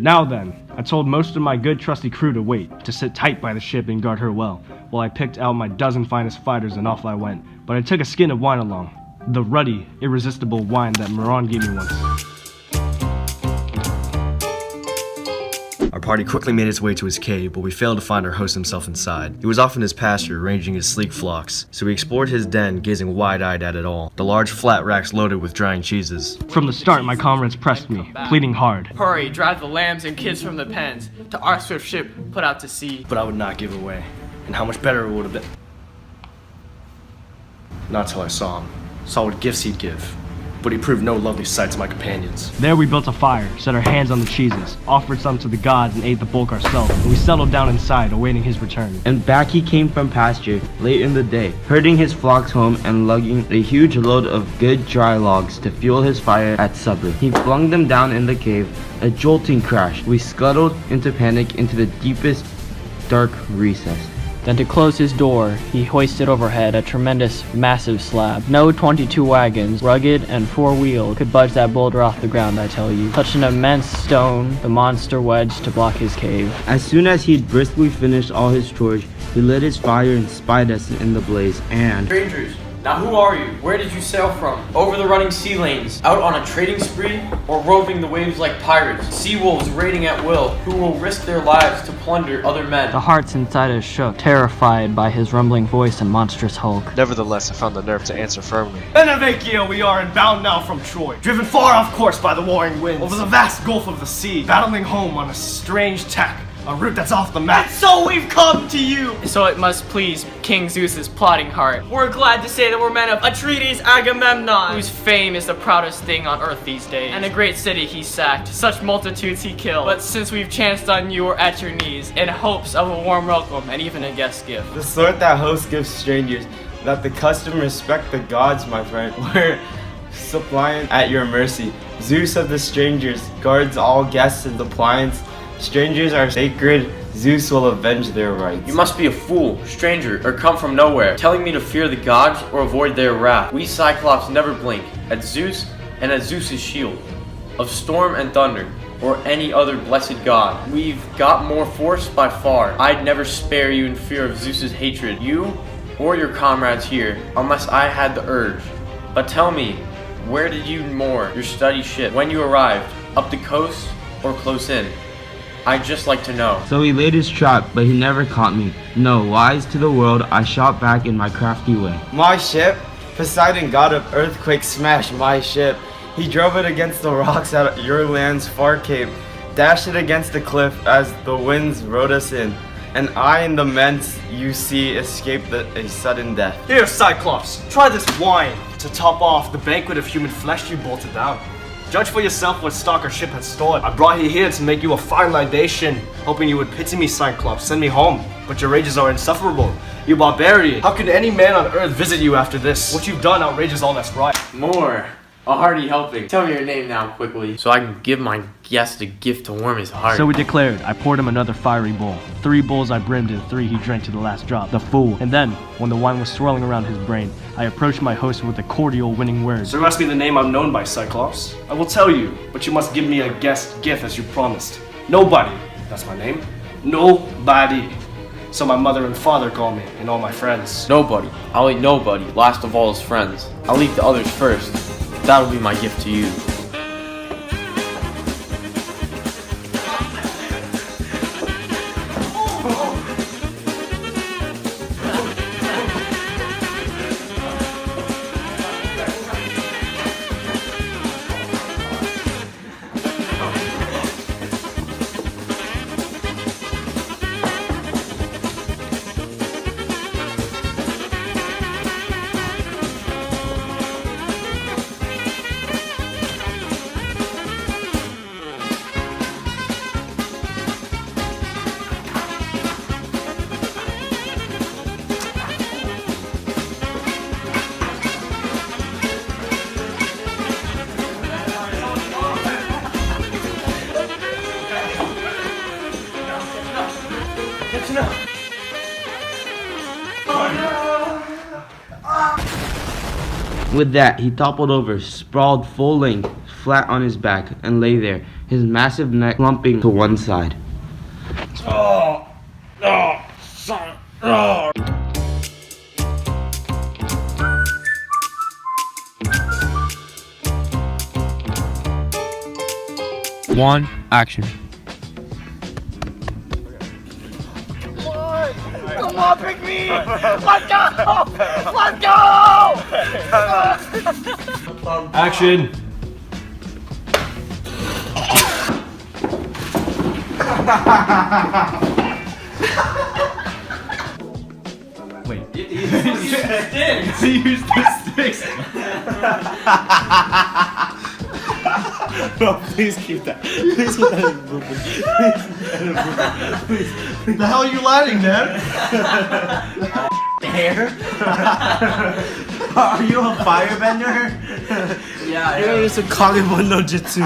Now then, I told most of my good trusty crew to wait, to sit tight by the ship and guard her well, while I picked out my dozen finest fighters and off I went. But I took a skin of wine along, the ruddy, irresistible wine that Moran gave me once. Our party quickly made its way to his cave, but we failed to find our host himself inside. He was off in his pasture, ranging his sleek flocks, so we explored his den, gazing wide-eyed at it all. The large flat racks loaded with drying cheeses. From the start, my comrades pressed me, pleading hard. Hurry, drive the lambs and kids from the pens, to our swift ship put out to sea. But I would not give away, and how much better it would have been. Not till I saw him, saw what gifts he'd give. But he proved no lovely sight to my companions. There we built a fire, set our hands on the cheeses, offered some to the gods, and ate the bulk ourselves. And we settled down inside, awaiting his return. And back he came from pasture, late in the day, herding his flocks home and lugging a huge load of good dry logs to fuel his fire at supper. He flung them down in the cave, a jolting crash. We scuttled into panic into the deepest, dark recess. Then to close his door, he hoisted overhead a tremendous, massive slab. No 22 wagons, rugged and four-wheeled, could budge that boulder off the ground, I tell you. Such an immense stone the monster wedged to block his cave. As soon as he'd briskly finished all his chores, he lit his fire and spied us in the blaze, and... Strangers, now who are you? Where did you sail from? Over the running sea lanes, out on a trading spree, or roving the waves like pirates? Sea wolves raiding at will, who will risk their lives to plunder other men. The hearts inside us shook, terrified by his rumbling voice and monstrous hulk. Nevertheless, I found the nerve to answer firmly. Benevicio we are, and bound now from Troy, driven far off course by the warring winds, over the vast gulf of the sea, battling home on a strange tack, a route that's off the map. And so we've come to you! So it must please King Zeus's plotting heart. We're glad to say that we're men of Atreides Agamemnon, whose fame is the proudest thing on earth these days. And a great city he sacked, such multitudes he killed. But since we've chanced on you, we're at your knees, in hopes of a warm welcome and even a guest gift. The sort that hosts give strangers, that the custom respect the gods, my friend. We're suppliant at your mercy. Zeus of the strangers guards all guests and appliance. Strangers are sacred, Zeus will avenge their rights. You must be a fool, stranger, or come from nowhere, telling me to fear the gods or avoid their wrath. We Cyclops never blink at Zeus and at Zeus's shield, of storm and thunder, or any other blessed god. We've got more force by far. I'd never spare you in fear of Zeus's hatred, you or your comrades here, unless I had the urge. But tell me, where did you moor your study ship when you arrived? Up the coast or close in? I'd just like to know. So he laid his trap, but he never caught me. No, wise to the world, I shot back in my crafty way. My ship? Poseidon, god of earthquakes, smashed my ship. He drove it against the rocks at your land's far cape, dashed it against the cliff as the winds rode us in. And I and the men you see escaped a sudden death. Here, Cyclops, try this wine to top off the banquet of human flesh you bolted down. Judge for yourself what stock our ship has stored. I brought you here to make you a fine libation, hoping you would pity me, Cyclops, send me home. But your rages are insufferable. You barbarian. How could any man on earth visit you after this? What you've done outrages all that's right. More. A hearty helping. Tell me your name now, quickly, so I can give my guest a gift to warm his heart. So we declared. I poured him another fiery bowl. 3 bowls I brimmed and 3 he drank to the last drop. The fool. And then, when the wine was swirling around his brain, I approached my host with a cordial winning word. So ask me the name I'm known by, Cyclops. I will tell you, but you must give me a guest gift as you promised. Nobody. That's my name. Nobody. So my mother and father call me, and all my friends. Nobody. I'll eat nobody, last of all his friends. I'll eat the others first. That'll be my gift to you. With that, he toppled over, sprawled full length, flat on his back, and lay there, his massive neck slumping to one side. One, action. Action! Wait. He used the sticks. No, please keep that. Please keep that in the blooper. Please. The hell are you lighting, Dad? Hair? Are you a firebender? Yeah, You're just a Kagebo no Jutsu.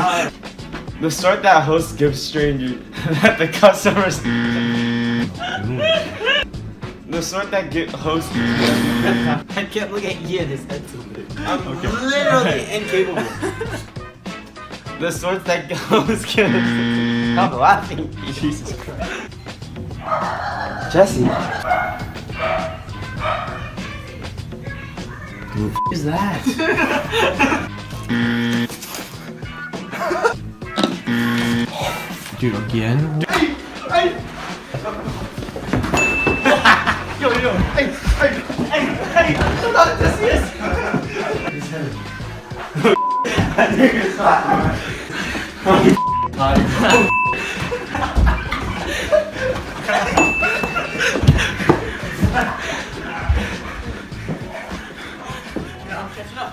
The sort that host gives stranger that the customers. The sort that host. I can't look at you. His head's too big. I'm literally incapable. The sort that host gives. I'm laughing. Jesus Christ. Jesse. Who's that? Dude, again? Yo, hey, not this is. I'm catching up.